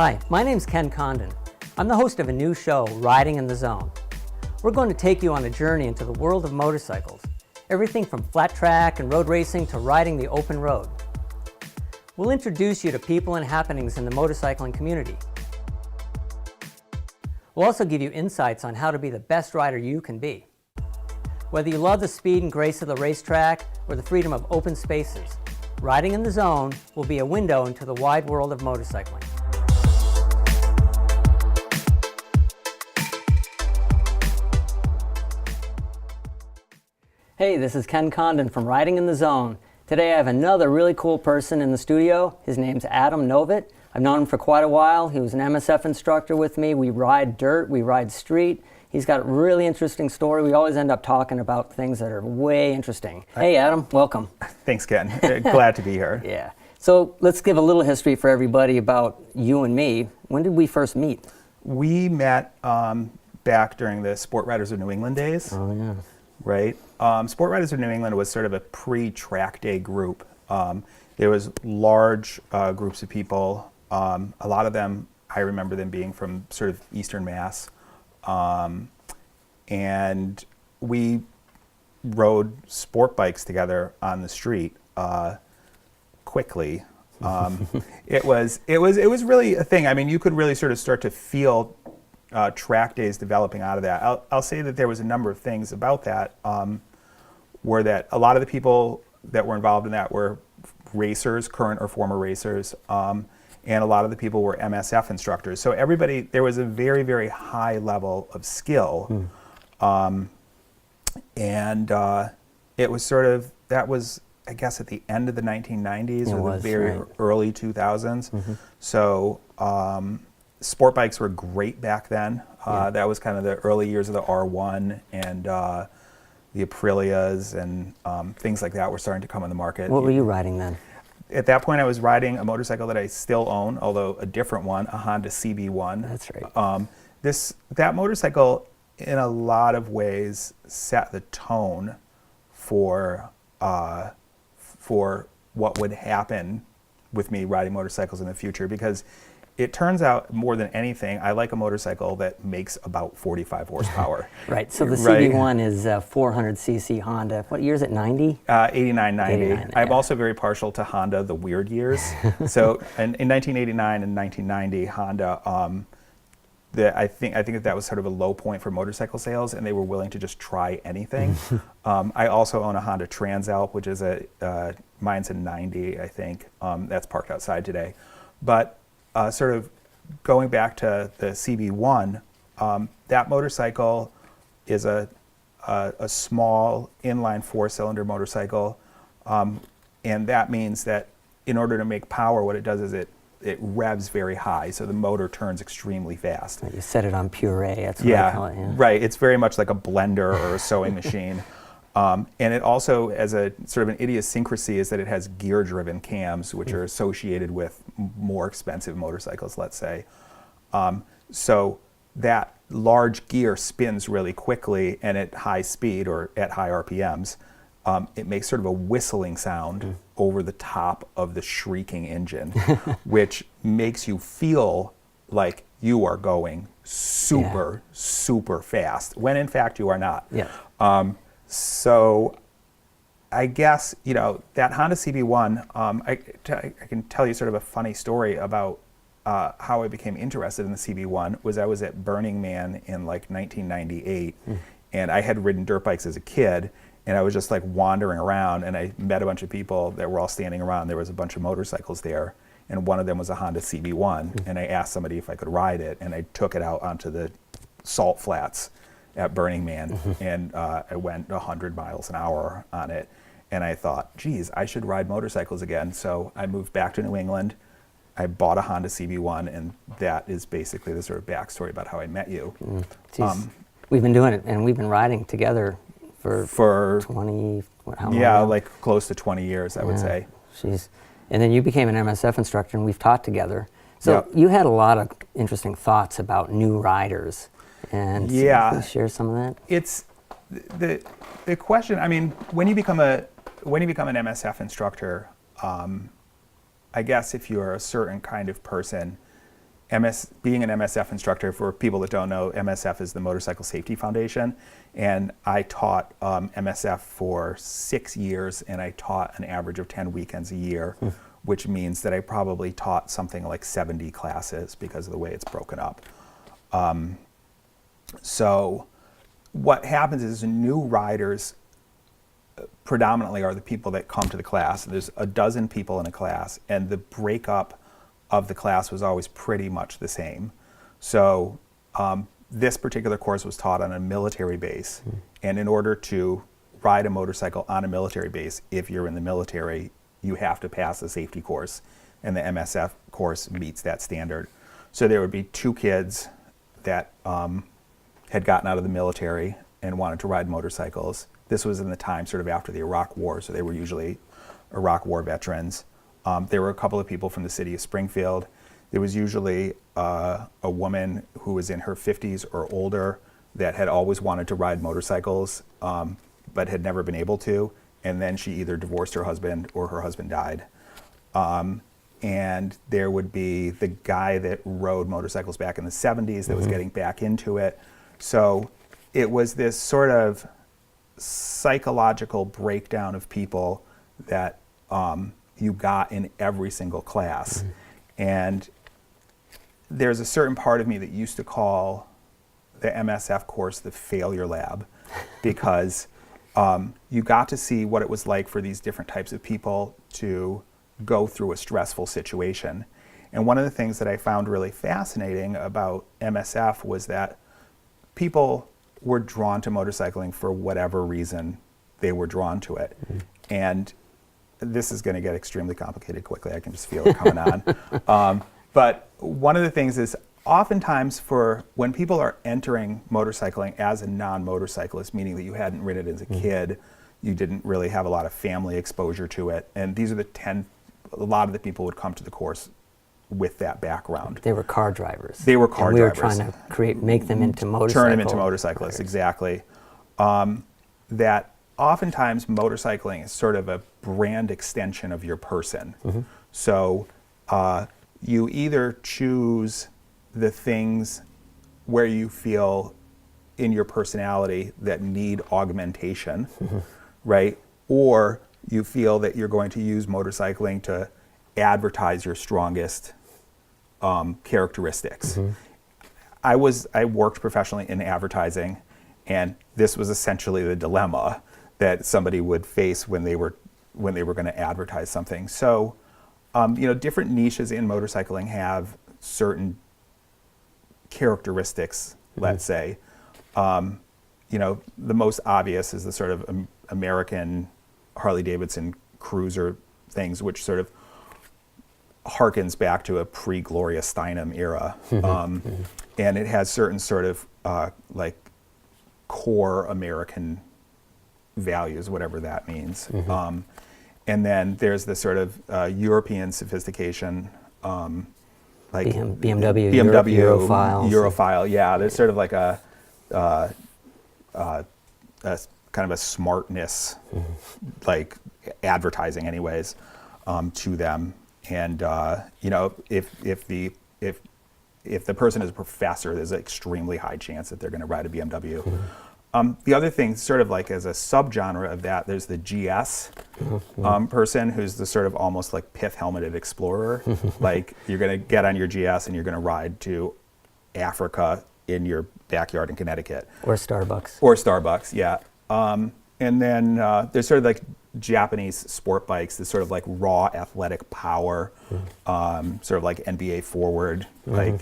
Hi, my name's Ken Condon. I'm the host of a new show, Riding in the Zone. We're going to take you on a journey into the world of motorcycles. Everything from flat track and road racing to riding the open road. We'll introduce you to people and happenings in the motorcycling community. We'll also give you insights on how to be the best rider you can be. Whether you love the speed and grace of the racetrack or the freedom of open spaces, Riding in the Zone will be a window into the wide world of motorcycling. Hey, this is Ken Condon from Riding in the Zone. Today I have another really cool person in the studio. His name's Adam Novitt. I've known him for quite a while. He was an MSF instructor with me. We ride dirt, we ride street. He's got a really interesting story. We always end up talking about things that are way interesting. Hey Adam, welcome. Thanks, Ken. Glad to be here. Yeah. So let's give a little history for everybody about you and me. When did we first meet? We met back during the Sport Riders of New England days. Oh yeah. Right? Sport Riders of New England was sort of a pre-track day group. There was large groups of people. A lot of them, I remember them being from sort of Eastern Mass. And we rode sport bikes together on the street quickly. It was really a thing. I mean, you could really sort of start to feel track days developing out of that. I'll say that there was a number of things about that, were that a lot of the people that were involved in that were racers, current or former racers, and a lot of the people were MSF instructors. So everybody, there was a very, very high level of skill. And it was sort of, that was, I guess, at the end of the 1990s or the very early 2000s. So sport bikes were great back then. That was kind of the early years of the R1 and the Aprilias and things like that were starting to come on the market. What were you riding then? At that point, I was riding a motorcycle that I still own, although a different one, a Honda CB1. That's right. That motorcycle, in a lot of ways, set the tone for what would happen with me riding motorcycles in the future, because it turns out, more than anything, I like a motorcycle that makes about 45 horsepower. Right, so the CB1 is a 400cc Honda. What year is it, 90? 89, 90. 89, I'm yeah. also very partial to Honda, the weird years. So in 1989 and 1990, Honda, I think that was sort of a low point for motorcycle sales, and they were willing to just try anything. I also own a Honda Transalp, which is mine's a 90, I think. That's parked outside today. But sort of going back to the CB1, that motorcycle is a small inline four-cylinder motorcycle, and that means that in order to make power, what it does is it revs very high, so the motor turns extremely fast. You set it on puree, that's what I call it. Yeah, right. It's very much like a blender or a sewing machine. And it also, as a sort of an idiosyncrasy, is that it has gear-driven cams, which are associated with more expensive motorcycles, let's say. So that large gear spins really quickly, and at high speed or at high RPMs, it makes sort of a whistling sound over the top of the shrieking engine, which makes you feel like you are going super, super fast, when in fact you are not. Yeah. So I guess, that Honda CB1, I can tell you sort of a funny story about how I became interested in the CB1. I was at Burning Man in like 1998, and I had ridden dirt bikes as a kid, and I was just like wandering around, and I met a bunch of people that were all standing around. There was a bunch of motorcycles there, and one of them was a Honda CB1, and I asked somebody if I could ride it, and I took it out onto the salt flats at Burning Man, and I went 100 miles an hour on it, and I thought, geez, I should ride motorcycles again. So I moved back to New England. I bought a Honda CB1, and that is basically the sort of backstory about how I met you. We've been doing it, and we've been riding together for 20, how long? Yeah, like close to 20 years, I would say. Jeez. And then you became an MSF instructor, and we've taught together. So you had a lot of interesting thoughts about new riders. And can you share some of that? It's the question. I mean, when you become an MSF instructor, I guess if you're a certain kind of person, being an MSF instructor, for people that don't know, MSF is the Motorcycle Safety Foundation, and I taught MSF for 6 years, and I taught an average of 10 weekends a year, which means that I probably taught something like 70 classes because of the way it's broken up. So what happens is new riders predominantly are the people that come to the class. There's a dozen people in a class, and the breakup of the class was always pretty much the same. So this particular course was taught on a military base, and in order to ride a motorcycle on a military base, if you're in the military, you have to pass a safety course, and the MSF course meets that standard. So there would be 2 kids that had gotten out of the military and wanted to ride motorcycles. This was in the time sort of after the Iraq War, so they were usually Iraq War veterans. There were a couple of people from the city of Springfield. There was usually a woman who was in her 50s or older that had always wanted to ride motorcycles, but had never been able to, and then she either divorced her husband or her husband died. And there would be the guy that rode motorcycles back in the 70s that was getting back into it. So it was this sort of psychological breakdown of people that you got in every single class. And there's a certain part of me that used to call the MSF course the failure lab, because you got to see what it was like for these different types of people to go through a stressful situation. And one of the things that I found really fascinating about MSF was that people were drawn to motorcycling for whatever reason they were drawn to it. And this is going to get extremely complicated quickly. I can just feel it coming on. But one of the things is, oftentimes for when people are entering motorcycling as a non-motorcyclist, meaning that you hadn't ridden it as a kid, you didn't really have a lot of family exposure to it, and these are a lot of the people would come to the course with that background. They were car drivers. They were car drivers. We were trying to make them into motorcyclists. Turn them into motorcyclists, exactly. That oftentimes motorcycling is sort of a brand extension of your person. So you either choose the things where you feel in your personality that need augmentation, right? Or you feel that you're going to use motorcycling to advertise your strongest characteristics. I worked professionally in advertising, and this was essentially the dilemma that somebody would face when they were going to advertise something. So, different niches in motorcycling have certain characteristics. Let's say, the most obvious is the sort of American Harley Davidson cruiser things, which sort of harkens back to a pre-Gloria Steinem era. And it has certain sort of like core American values, whatever that means. And then there's the sort of European sophistication, like BMW Europhile, yeah. There's sort of like a kind of a smartness, like advertising anyways, to them. And if the person is a professor, there's an extremely high chance that they're going to ride a BMW. The other thing, sort of like as a subgenre of that, there's the GS person, who's the sort of almost like pith helmeted explorer. Like, you're going to get on your GS and you're going to ride to Africa in your backyard in Connecticut. Or Starbucks. Or Starbucks, yeah. And then there's sort of like Japanese sport bikes, this sort of like raw athletic power, sort of like NBA forward, like,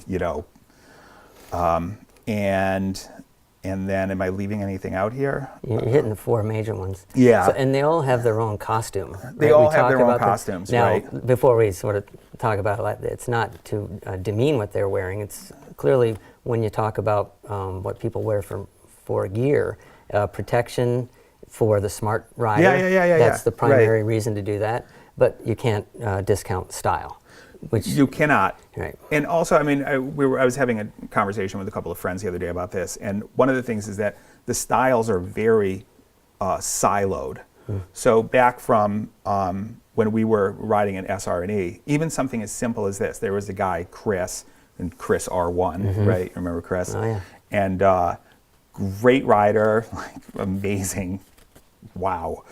and then, am I leaving anything out here? You're hitting the 4 major ones. Yeah. So, and they all have their own costume. Right? They all have their own costumes, now, right? Before we sort of talk about it, it's not to demean what they're wearing. It's clearly, when you talk about what people wear for gear, protection for the smart rider. Yeah. That's the primary reason to do that. But you can't discount style. Which you cannot. Right. And also, I mean, I was having a conversation with a couple of friends the other day about this, and one of the things is that the styles are very siloed. So back from when we were riding an SR&E, even something as simple as this, there was a guy, Chris, and Chris R1, right? Remember Chris? Oh, yeah. And great rider, like amazing, wow.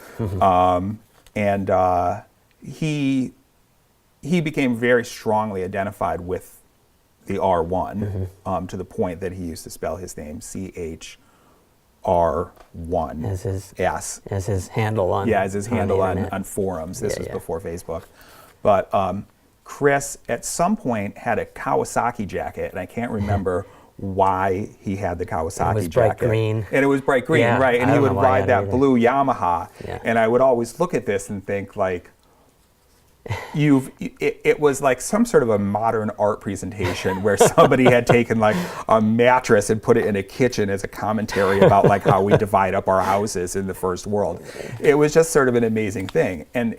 And he became very strongly identified with the R1 to the point that he used to spell his name CHR1 as his handle on as his handle on on forums. This was before Facebook. But Chris at some point had a Kawasaki jacket, and I can't remember why he had the Kawasaki jacket. Bright green. And it was bright green, Yeah, right? And I he don't would know why I ride had that either. blue Yamaha. Yeah. And I would always look at this and think, like, it was like some sort of a modern art presentation where somebody had taken like a mattress and put it in a kitchen as a commentary about like how we divide up our houses in the first world. It was just sort of an amazing thing. And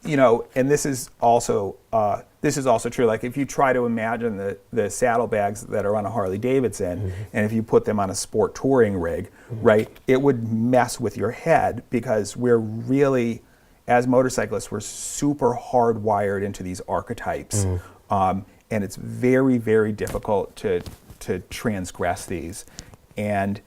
and this is also true. Like if you try to imagine the saddlebags that are on a Harley Davidson, and if you put them on a sport touring rig, right, it would mess with your head because we're really, as motorcyclists, we're super hardwired into these archetypes, and it's very, very difficult to transgress these. And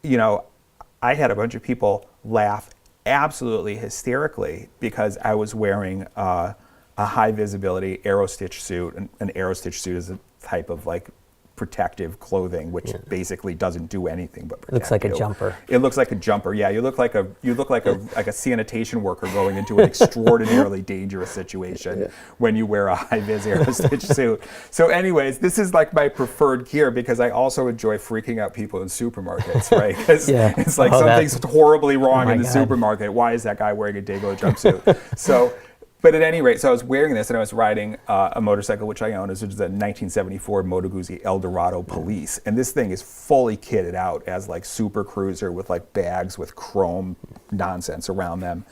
I had a bunch of people laugh absolutely hysterically because I was wearing a high visibility Aero Stitch suit. An Aero Stitch suit is a type of like protective clothing which basically doesn't do anything but protect. It looks like you. a jumper. It looks like a jumper. Yeah, you look like a sanitation worker going into an extraordinarily dangerous situation when you wear a high vis Aero Stitch suit. So anyways, this is like my preferred gear because I also enjoy freaking out people in supermarkets, right? Because it's like something's horribly wrong in the supermarket. Why is that guy wearing a Dago jumpsuit? But at any rate, so I was wearing this and I was riding a motorcycle which I own, which is a 1974 Moto Guzzi Eldorado Police. And this thing is fully kitted out as like super cruiser with like bags with chrome nonsense around them.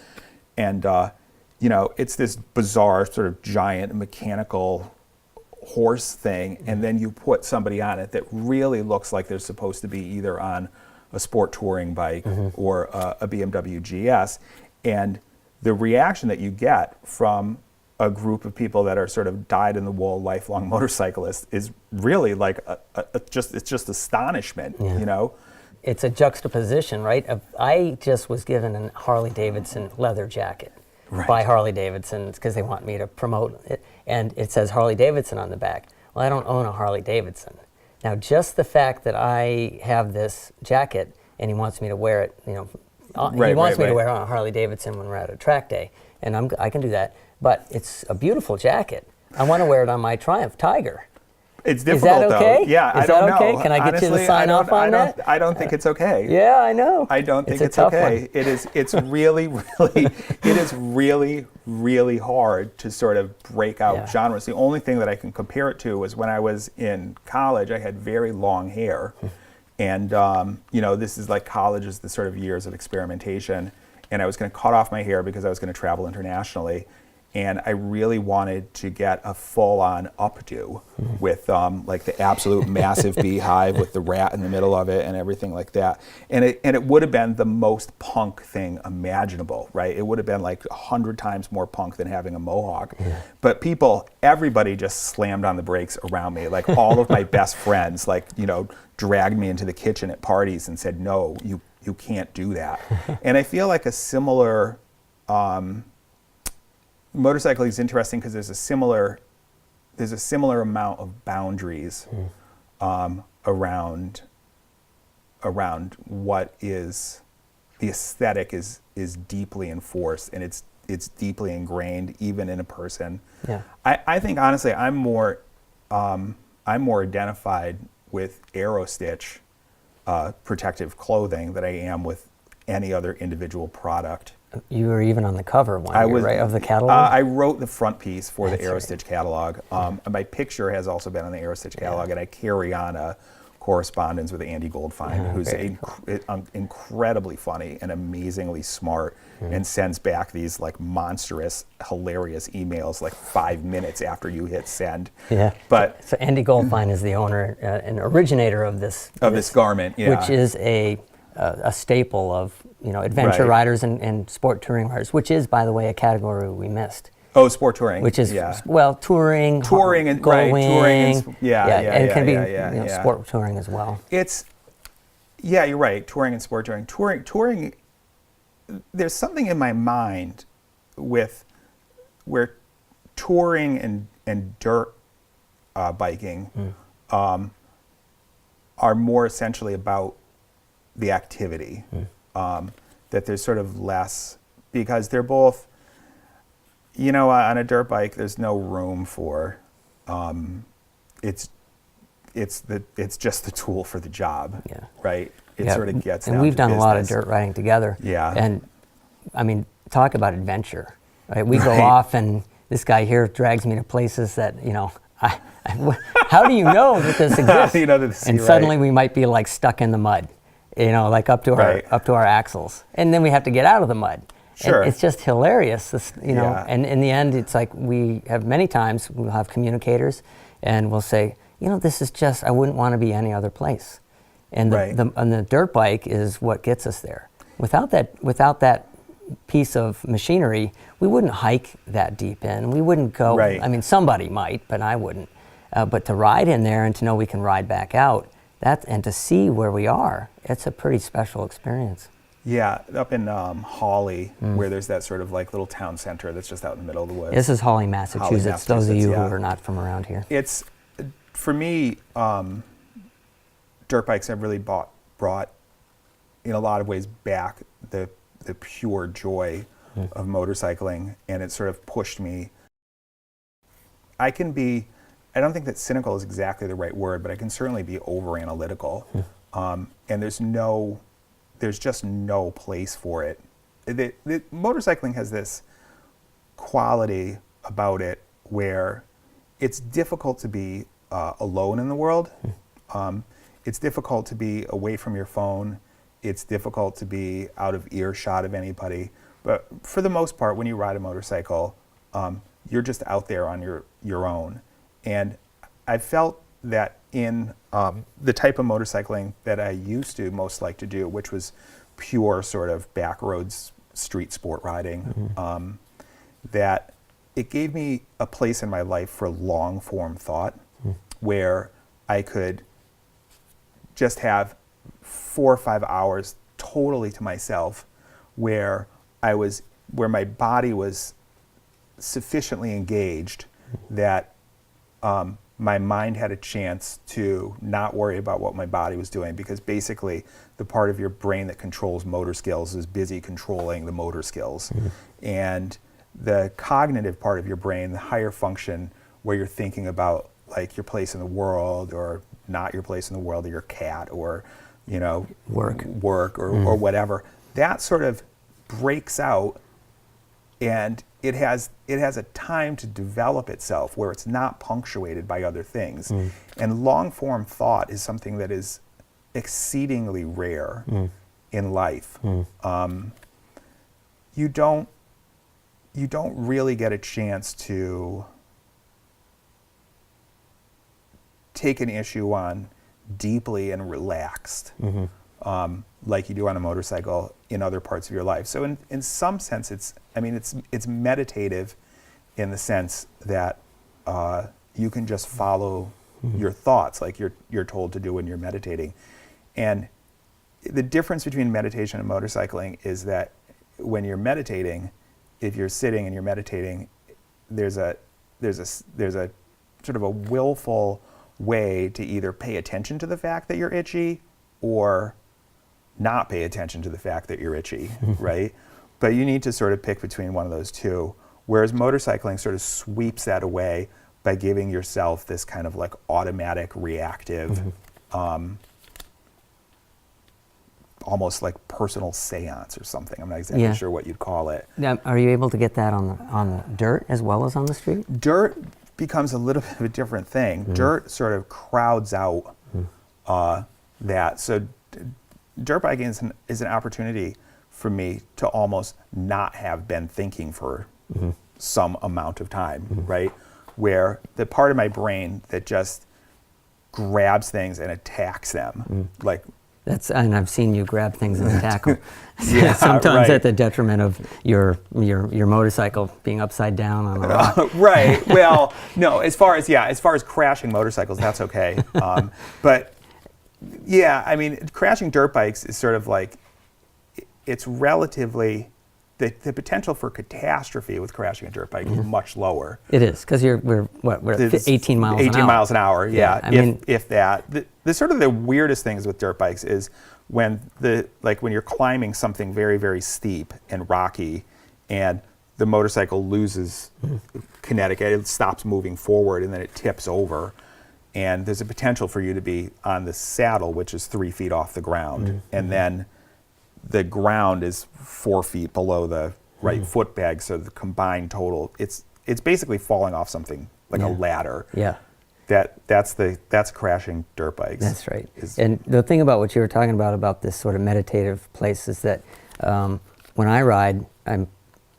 And, it's this bizarre sort of giant mechanical horse thing. And then you put somebody on it that really looks like they're supposed to be either on a sport touring bike or a BMW GS. And the reaction that you get from a group of people that are sort of dyed-in-the-wool lifelong motorcyclists is really like it's just astonishment, It's a juxtaposition, right? I just was given a Harley Davidson leather jacket by Harley Davidson because they want me to promote it, and it says Harley Davidson on the back. Well, I don't own a Harley Davidson. Now, just the fact that I have this jacket and he wants me to wear it, he wants me to wear it on a Harley Davidson when we're at a track day, and I can do that. But it's a beautiful jacket. I want to wear it on my Triumph Tiger. It's difficult, Is that okay? though. Yeah, I don't know. Can I get you to sign off on that? I don't think it's okay. Yeah, I know. I don't think it's a tough okay. one. It's really, really hard to sort of break out genres. The only thing that I can compare it to was when I was in college, I had very long hair. And, this is like college is the sort of years of experimentation. And I was going to cut off my hair because I was going to travel internationally. And I really wanted to get a full-on updo with like the absolute massive beehive with the rat in the middle of it and everything like that. And it would have been the most punk thing imaginable, right? It would have been like 100 times more punk than having a mohawk. But everybody just slammed on the brakes around me. Like all of my best friends, dragged me into the kitchen at parties and said, no, you can't do that. And I feel like a similar... motorcycling is interesting because there's a similar amount of boundaries around what is the aesthetic is deeply enforced and it's deeply ingrained even in a person. Yeah. I think honestly I'm more identified with Aero Stitch protective clothing than I am with any other individual product. You were even on the cover one year, right, of the catalog? I wrote the front piece for the Aero Stitch catalog. And my picture has also been on the Aero Stitch catalog, and I carry on a correspondence with Andy Goldfine, who's incredibly funny and amazingly smart, and sends back these like monstrous, hilarious emails like 5 minutes after you hit send. Yeah. But so Andy Goldfine is the owner and originator of this garment, which is a staple of adventure riders and sport touring riders, which is, by the way, a category we missed. Oh, sport touring. which is yeah. well touring, Touring and going, right, touring and and it can be yeah. sport touring as well. It's you're right. Touring and sport touring. Touring. There's something in my mind with where touring and dirt biking are more essentially about the activity. That there's sort of less, because they're both, on a dirt bike there's no room for it's just the tool for the job. Right. It sort of gets and down we've to done a lot of business. dirt riding together. And I mean, talk about adventure, right? We go off, and this guy here drags me to places that, how do you know that this exists? And suddenly we might be like stuck in the mud, like up to our axles, and then we have to get out of the mud. Sure. And it's just hilarious, and in the end, it's like we have many times we'll have communicators, and we'll say, this is just, I wouldn't want to be any other place. And the dirt bike is what gets us there. Without that piece of machinery, we wouldn't hike that deep in. We wouldn't go. I mean, somebody might, but I wouldn't. But to ride in there and to know we can ride back out, and to see where we are, it's a pretty special experience. Yeah, up in Hawley, where there's that sort of like little town center that's just out in the middle of the woods. This is Hawley, Massachusetts. Those of you who are not from around here. It's, for me, dirt bikes have really brought, in a lot of ways, back the pure joy of motorcycling, and it sort of pushed me. I don't think that cynical is exactly the right word, but I can certainly be over analytical, and there's just no place for it. Motorcycling has this quality about it where it's difficult to be alone in the world. It's difficult to be away from your phone. It's difficult to be out of earshot of anybody. But for the most part, when you ride a motorcycle, you're just out there on your own. And I felt that in the type of motorcycling that I used to most like to do, which was pure sort of backroads street sport riding, that it gave me a place in my life for long form thought, where I could just have 4 or 5 hours totally to myself, where my body was sufficiently engaged that my mind had a chance to not worry about what my body was doing, because basically the part of your brain that controls motor skills is busy controlling the motor skills. And the cognitive part of your brain, the higher function, where you're thinking about like your place in the world or not your place in the world, or your cat, or work or whatever, that sort of breaks out, and it has a time to develop itself where it's not punctuated by other things. And long form thought is something that is exceedingly rare in life. You don't really get a chance to take an issue on deeply and relaxed, like you do on a motorcycle in other parts of your life. So in some sense, it's meditative in the sense that you can just follow your thoughts like you're told to do when you're meditating. And the difference between meditation and motorcycling is that when you're meditating, if you're sitting and you're meditating, there's a sort of a willful way to either pay attention to the fact that you're itchy or not pay attention to the fact that you're itchy, right? But you need to sort of pick between one of those two, whereas motorcycling sort of sweeps that away by giving yourself this kind of like automatic, reactive, almost like personal seance or something. I'm not exactly sure what you'd call it. Now, are you able to get that on the dirt as well as on the street? Dirt becomes a little bit of a different thing. Dirt sort of crowds out that. So dirt biking is an opportunity for me to almost not have been thinking for some amount of time, right? Where the part of my brain that just grabs things and attacks them, like And I've seen you grab things and tackle. Yeah, Sometimes right. at the detriment of your motorcycle being upside down on a rock. Right. Well, no. As far as crashing motorcycles, that's okay. But yeah, I mean, crashing dirt bikes is sort of like, it's relatively, the potential for catastrophe with crashing a dirt bike is much lower. It is, because we're at 18 miles an hour. 18 miles an hour, yeah. I mean, if that. The sort of the weirdest things with dirt bikes is when you're climbing something very, very steep and rocky, and the motorcycle loses kinetic, it stops moving forward, and then it tips over. And there's a potential for you to be on the saddle, which is 3 feet off the ground, and then the ground is 4 feet below the right foot peg, so the combined total, it's basically falling off something like a ladder. Yeah. That's crashing dirt bikes. That's right. And the thing about what you were talking about this sort of meditative place is that when I ride, I'm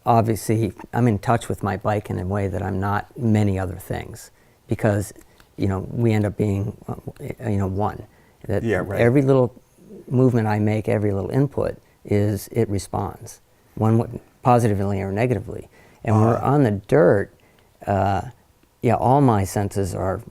in touch with my bike in a way that I'm not many other things, because we end up being one. That every little movement I make, every little input, it responds, one positively or negatively. And when we're on the dirt, all my senses are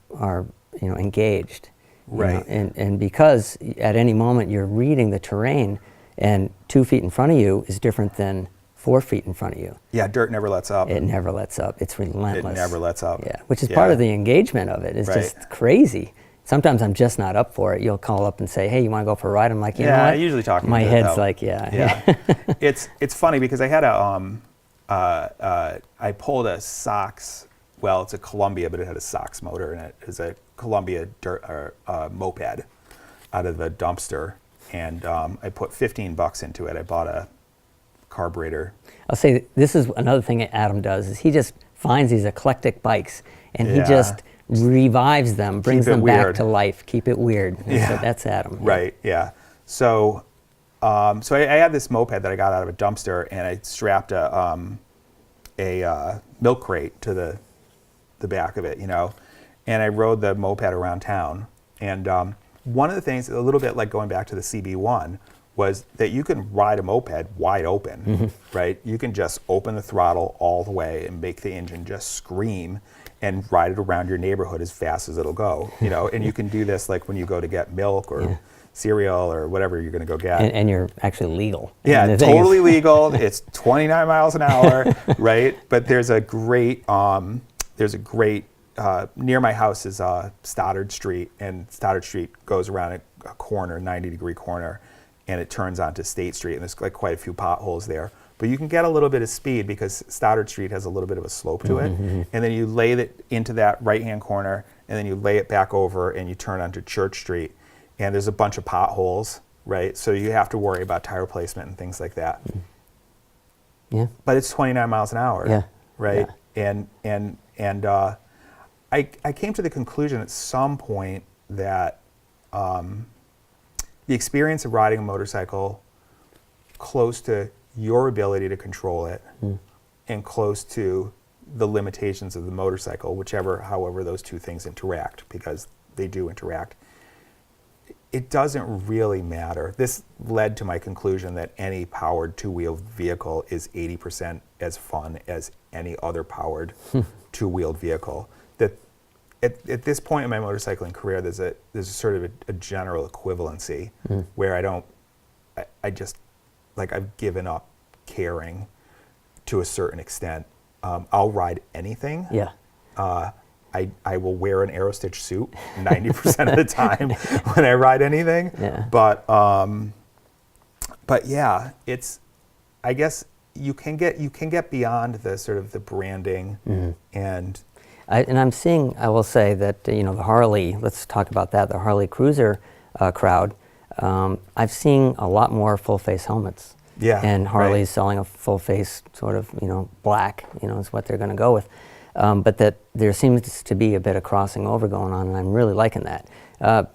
engaged, right? And because at any moment you're reading the terrain, and 2 feet in front of you is different than 4 feet in front of you. Yeah, dirt never lets up. It never lets up. It's relentless. It never lets up. Yeah, which is part of the engagement of it. It's just crazy. Sometimes I'm just not up for it. You'll call up and say, "Hey, you want to go for a ride?" I'm like, you know what? I usually talk. My head's like, yeah. It's funny because I had I pulled a Sox. Well, it's a Columbia, but it had a Sox motor in it. It was a Columbia moped out of a dumpster, and I put $15 into it. I bought a carburetor. I'll say this is another thing that Adam does, is he just finds these eclectic bikes and he just revives them, brings them back to life. Keep it weird. So that's Adam. Right. Yeah. So, I had this moped that I got out of a dumpster, and I strapped a milk crate to the back of it, and I rode the moped around town. And one of the things, a little bit like going back to the CB1, was that you can ride a moped wide open, right? You can just open the throttle all the way and make the engine just scream and ride it around your neighborhood as fast as it'll go, and you can do this like when you go to get milk or cereal or whatever you're going to go get. And you're actually legal. Yeah, totally legal. It's 29 miles an hour, right? But there's a great, near my house is Stoddard Street, and Stoddard Street goes around a corner, 90-degree corner, and it turns onto State Street, and there's like quite a few potholes there. But you can get a little bit of speed because Stoddard Street has a little bit of a slope to it, and then you lay it into that right-hand corner, and then you lay it back over, and you turn onto Church Street, and there's a bunch of potholes, right? So you have to worry about tire placement and things like that. Yeah. But it's 29 miles an hour, right? Yeah. And I came to the conclusion at some point that the experience of riding a motorcycle close to your ability to control it and close to the limitations of the motorcycle, however those two things interact, because they do interact, it doesn't really matter. This led to my conclusion that any powered two-wheeled vehicle is 80% as fun as any other powered two-wheeled vehicle. That at this point in my motorcycling career, there's a sort of a general equivalency where I just, like, I've given up caring to a certain extent. I'll ride anything. Yeah. I will wear an Aerostitch suit 90% of the time when I ride anything. Yeah. But yeah, I guess you can get beyond the sort of the branding and I'm seeing, I will say that, the Harley, let's talk about that, the Harley Cruiser crowd, I've seen a lot more full face helmets. Yeah. And Harley's selling a full face sort of, black, is what they're going to go with. But that there seems to be a bit of crossing over going on, and I'm really liking that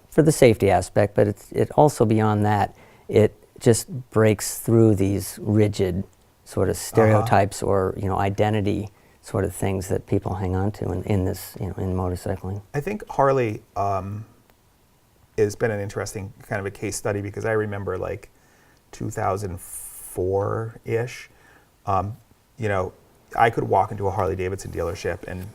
for the safety aspect. But it also, beyond that, it just breaks through these rigid sort of stereotypes or identity sort of things that people hang on to in this in motorcycling. I think Harley has been an interesting kind of a case study, because I remember like 2004-ish, you know, I could walk into a Harley Davidson dealership and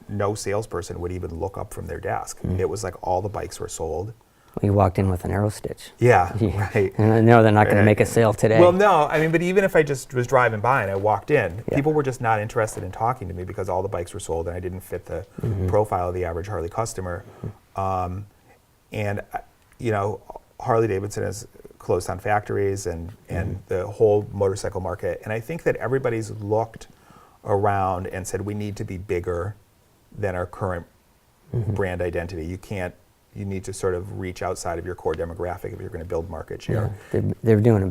no salesperson would even look up from their desk. It was like all the bikes were sold. You walked in with an arrow stitch. Yeah, right. And I know they're not going to make a sale today. Well, no, I mean, but even if I just was driving by and I walked in, Yeah. people were just not interested in talking to me because all the bikes were sold and I didn't fit the profile of the average Harley customer. And, you know, Harley Davidson has closed down factories and the whole motorcycle market. And I think that everybody's looked around and said, we need to be bigger than our current brand identity. You need to sort of reach outside of your core demographic if you're going to build market share. Yeah, they're doing a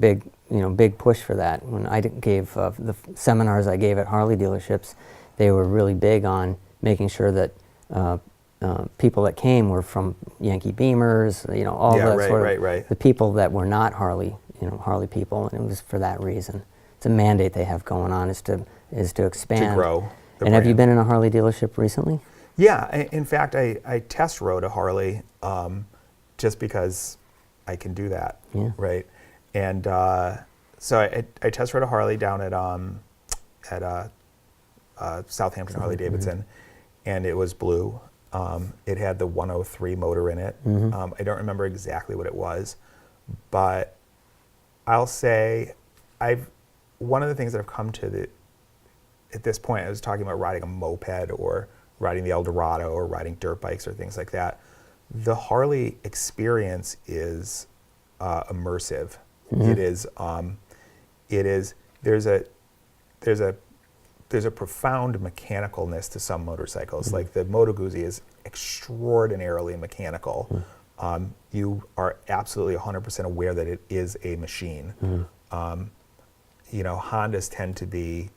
big push for that. When I gave the seminars I gave at Harley dealerships, they were really big on making sure that people that came were from Yankee Beamers, you know, all that sort of the people that were not Harley, you know, Harley people, and it was for that reason. It's a mandate they have going on is to expand. To grow the And have you brand. been in a Harley dealership recently? Yeah, in fact, I test rode a Harley just because I can do that, right? And so I test rode a Harley down at Southampton Harley Davidson, and it was blue. It had the 103 motor in it. I don't remember exactly what it was, but I'll say one of the things that I've come to at this point, I was talking about riding a moped or riding the Eldorado or riding dirt bikes or things like that. The Harley experience is immersive. It is. There's a profound mechanicalness to some motorcycles. Like the Moto Guzzi is extraordinarily mechanical. You are absolutely 100% aware that it is a machine. You know, Hondas tend to be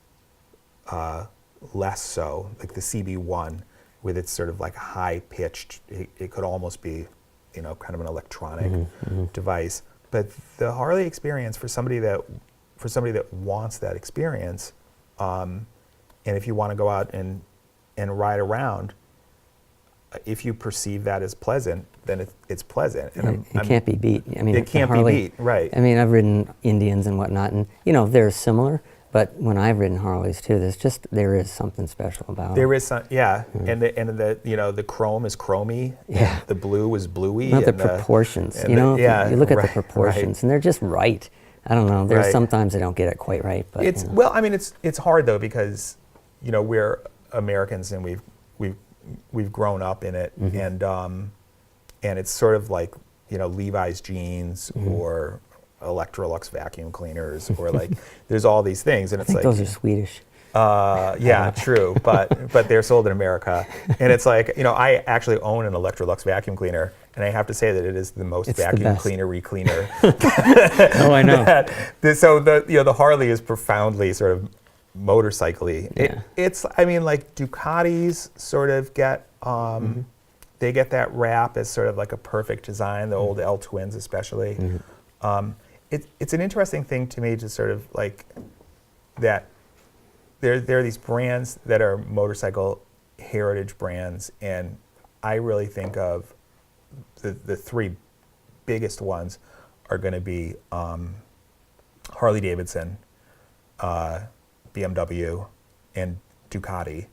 less so, like the CB1 with its sort of like high pitched, it could almost be, you know, kind of an electronic device. But the Harley experience for somebody that wants that experience, and if you want to go out and ride around, if you perceive that as pleasant, then it's pleasant. And it can't be beat. I mean, it can't Harley, be beat, right? I mean, I've ridden Indians and whatnot, and you know they're similar. But when I've ridden Harleys too, there is something special about There them. is some, yeah, and the you know the chrome is chromy, Yeah. the blue is bluey, Not the and proportions, and you know. yeah, You look at the right, proportions, and they're just right. I don't know. There's Right. sometimes I don't get it quite right, but It's you know. well, I mean, it's hard though because you know we're Americans and we've grown up in it, and it's sort of like, you know, Levi's jeans or Electrolux vacuum cleaners or like there's all these things, and I it's think like those are Swedish. yeah, true, but they're sold in America, and it's like, you know, I actually own an Electrolux vacuum cleaner, and I have to say that it is the most It's the vacuum best. cleaner-y cleaner. Oh, I know. So the Harley is profoundly sort of motorcycle-y. Yeah. It's, I mean, like Ducatis sort of get they get that rap as sort of like a perfect design. The old L twins especially. It's an interesting thing to me to sort of like that. There are these brands that are motorcycle heritage brands, and I really think of the three biggest ones are going to be Harley Davidson, BMW, and Ducati,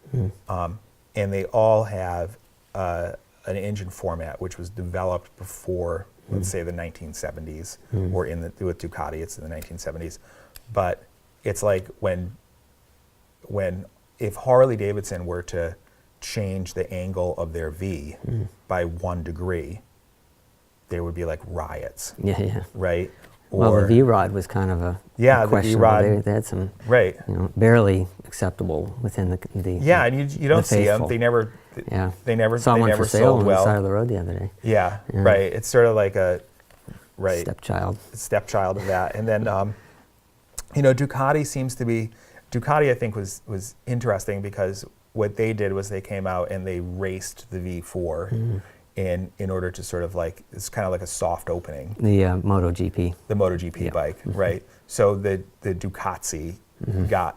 and they all have an engine format which was developed before, let's say, the 1970s, or with Ducati, it's in the 1970s. But it's like if Harley Davidson were to change the angle of their V by 1 degree, there would be like riots, Yeah. right? Well, the V-Rod was kind of a the questionable. V-Rod, They had some, right? you know, barely acceptable within the Yeah, and you don't see them. faithful. They never Saw one for sale sold on well. the side of the road the other day. Yeah, right. It's sort of like a Stepchild. stepchild of that. And then, you know, Ducati I think was interesting because what they did was they came out and they raced the V4 in order to sort of like, it's kind of like a soft opening. The Moto GP. The Moto GP bike, right? So the Ducati got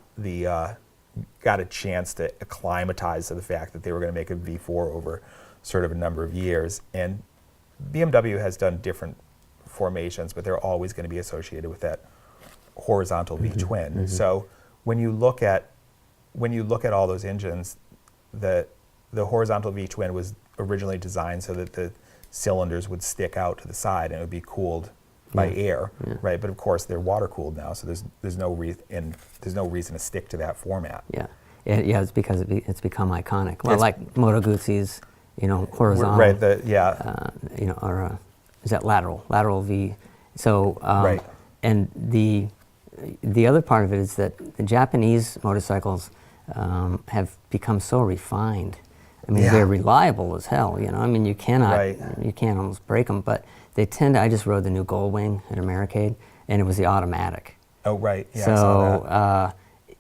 a chance to acclimatize to the fact that they were going to make a V4 over sort of a number of years, and BMW has done different formations, but they're always going to be associated with that horizontal V-twin. So when you look at all those engines, the horizontal V-twin was originally designed so that the cylinders would stick out to the side and it would be cooled by air, right? But of course they're water cooled now, so there's no reason to stick to that format. Yeah, it's because it's become iconic. Well, like Moto Guzzi's, horizontal. Right. Or is that lateral V? So right. And the other part of it is that the Japanese motorcycles have become so refined. I mean, they're reliable as hell. I mean, you can't almost break them, but they tend to. I just rode the new Goldwing at Americade, and it was the automatic. Oh, right. Yeah, so I saw that.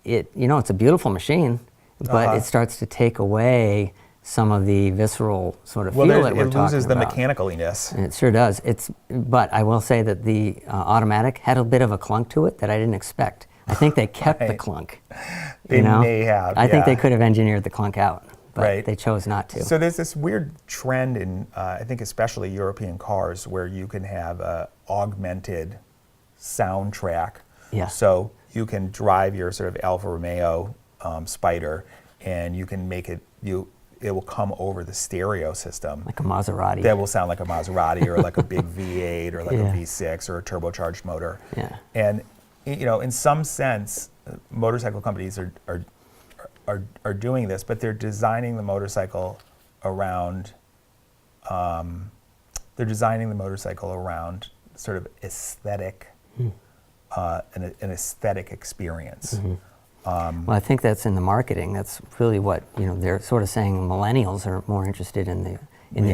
it's a beautiful machine, but it starts to take away some of the visceral sort of feel that we're talking about. It loses the mechanicalness. And it sure does. But I will say that the automatic had a bit of a clunk to it that I didn't expect. I think they kept the clunk. They may have. I think they could have engineered the clunk out, but they chose not to. So there's this weird trend in, I think especially European cars, where you can have a augmented soundtrack. Yeah. So you can drive your sort of Alfa Romeo Spider, and you can make it, it will come over the stereo system. Like a Maserati. That will sound like a Maserati or like a big V8 or like a V6 or a turbocharged motor. Yeah. And in some sense, motorcycle companies are doing this, but they're designing the motorcycle around sort of aesthetic, an aesthetic experience. Well, I think that's in the marketing. That's really what they're sort of saying. Millennials are more interested in the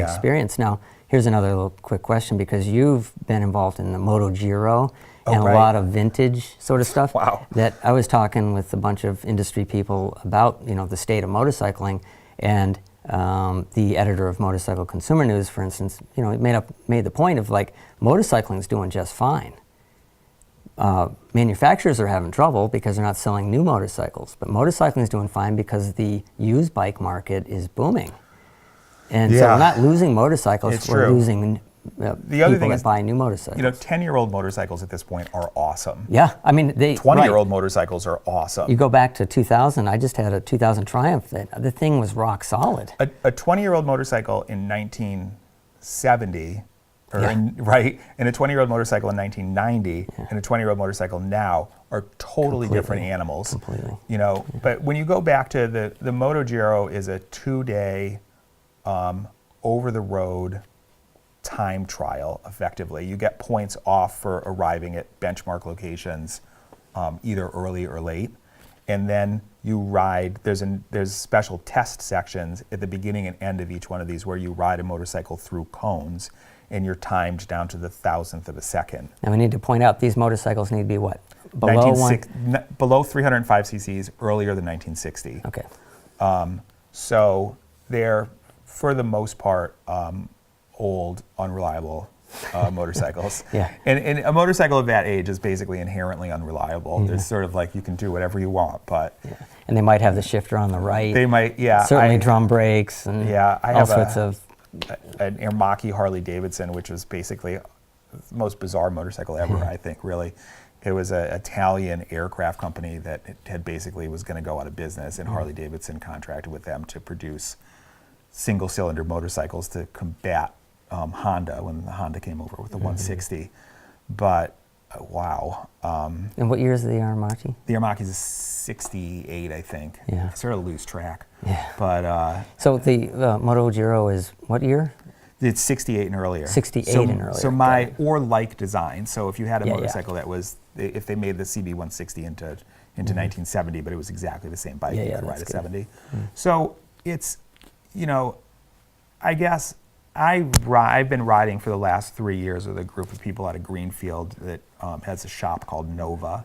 experience. Now, here's another little quick question, because you've been involved in the Moto G Ro and a lot of vintage sort of stuff. Wow. That I was talking with a bunch of industry people about the state of motorcycling, and the editor of Motorcycle Consumer News, for instance, made the point of like motorcycling's doing just fine. Manufacturers are having trouble because they're not selling new motorcycles, but motorcycling is doing fine because the used bike market is booming. And so we're not losing motorcycles, we're losing the other thing that is, buy new motorcycles. 10-year-old motorcycles at this point are awesome. Yeah, I mean, 20-year-old motorcycles are awesome. You go back to 2000, I just had a 2000 Triumph the thing was rock solid. A 20-year-old motorcycle in 1970, and a 20-year-old motorcycle in 1990 and a 20-year-old motorcycle now are totally different animals. Completely. But when you go back to the Moto G Ro is a 2-day over-the-road time trial, effectively. You get points off for arriving at benchmark locations, either early or late. And then you ride, there's special test sections at the beginning and end of each one of these where you ride a motorcycle through cones, and you're timed down to the 1,000th of a second. Now we need to point out these motorcycles need to be what? Below 305 cc's, earlier than 1960. Okay. So they're, for the most part, old, unreliable motorcycles. Yeah. And a motorcycle of that age is basically inherently unreliable. Yeah. There's sort of like you can do whatever you want, but... Yeah. And they might have the shifter on the right. They might, yeah. Certainly drum brakes and all sorts of... an Ermaki Harley Davidson, which was basically the most bizarre motorcycle ever, I think, really. It was an Italian aircraft company that had basically was going to go out of business, and Harley Davidson contracted with them to produce single-cylinder motorcycles to combat Honda when the Honda came over with the 160. But wow. And what year is the Ermaki? The Ermaki is 68, I think. Yeah. I sort of lose track. Yeah. But so the Moto G Ro is what year? It's 68 and earlier. 68 and earlier. So or like design. So if you had a motorcycle that was, if they made the CB160 into 1970, but it was exactly the same bike, you could ride a 70. So it's, I guess I've been riding for the last 3 years with a group of people out of Greenfield that has a shop called Nova.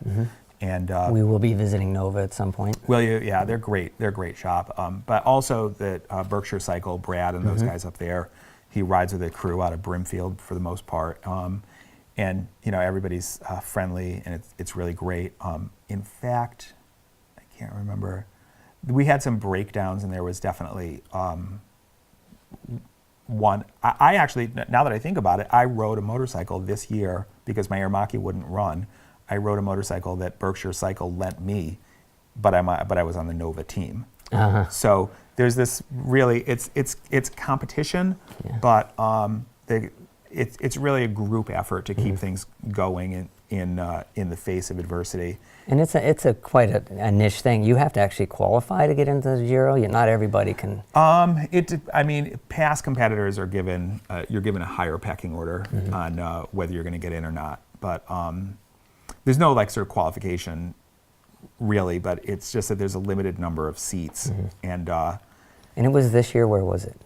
And we will be visiting Nova at some point. Well, yeah, they're great. They're a great shop. But also the Berkshire Cycle, Brad and those guys up there, he rides with a crew out of Brimfield for the most part. And everybody's friendly, and it's really great. In fact, I can't remember. We had some breakdowns, and there was definitely one. I actually, now that I think about it, I rode a motorcycle this year because my Aramaki wouldn't run. I rode a motorcycle that Berkshire Cycle lent me, but I was on the Nova team. So there's this really, it's competition, but it's really a group effort to keep things going in the face of adversity. And it's quite a niche thing. You have to actually qualify to get into the Giro. Not everybody can. I mean, past competitors are given you're given a higher pecking order on whether you're going to get in or not. But there's no like sort of qualification really. But it's just that there's a limited number of seats. And it was this year. Where was it?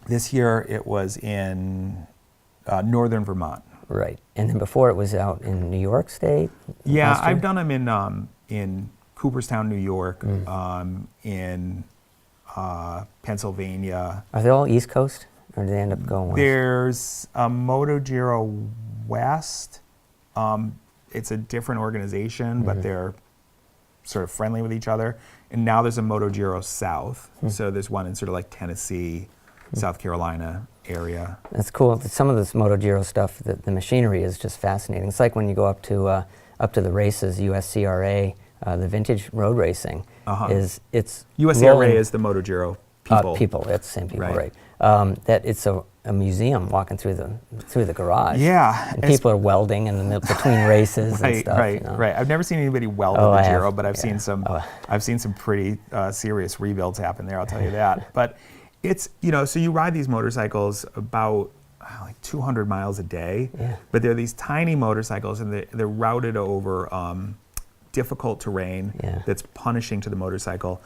This year it was in northern Vermont. Right, and then before it was out in New York State. Yeah, I've done them in Cooperstown, New York, in Pennsylvania. Are they all East Coast, or do they end up going west? There's a Moto Giro West. It's a different organization, but they're sort of friendly with each other. And now there's a Moto Giro South. So there's one in sort of like Tennessee, South Carolina area. That's cool. Some of this Moto Giro stuff, the machinery is just fascinating. It's like when you go up to the races, USCRA, the vintage road racing. It's USCRA rolling, is the Moto Giro people. It's the same people, right? That it's a museum walking through the garage. Yeah, and people are welding in the between races and stuff. Right. I've never seen anybody weld in the Giro, but I've seen some. I've seen some pretty serious rebuilds happen there. I'll tell you that. But it's, so you ride these motorcycles about like 200 miles a day, but they're these tiny motorcycles, and they're routed over difficult terrain that's punishing to the motorcycle.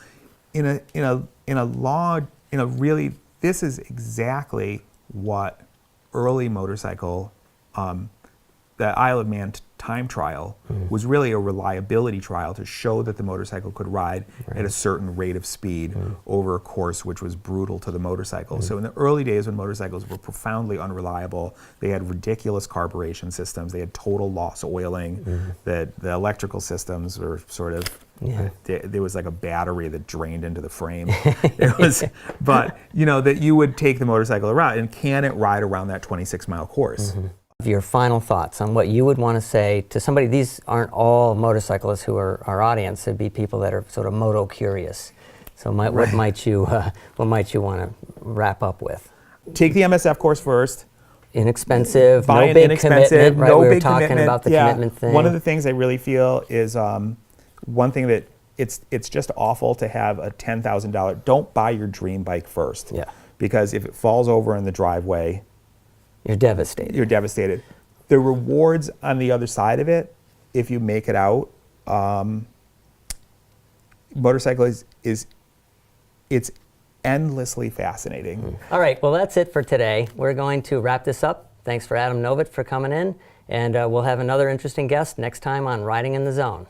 Really, this is exactly what early motorcycle, the Isle of Man time trial was really a reliability trial to show that the motorcycle could ride at a certain rate of speed over a course which was brutal to the motorcycle. So in the early days when motorcycles were profoundly unreliable, they had ridiculous carburation systems, they had total loss oiling, the electrical systems were sort of, there was like a battery that drained into the frame. But that you would take the motorcycle around, and can it ride around that 26-mile course? Your final thoughts on what you would want to say to somebody. These aren't all motorcyclists who are our audience. It'd be people that are sort of moto curious. So what might you want to wrap up with? Take the MSF course first. Inexpensive, Buy no an big inexpensive, commitment. Right? no We were big talking commitment. about the commitment thing. One of the things I really feel is one thing that it's just awful to have a $10,000. Don't buy your dream bike first. Because if it falls over in the driveway, you're devastated. You're devastated. The rewards on the other side of it, if you make it out, motorcycle it's endlessly fascinating. All right, well that's it for today. We're going to wrap this up. Thanks for Adam Novitt for coming in, and we'll have another interesting guest next time on Riding in the Zone.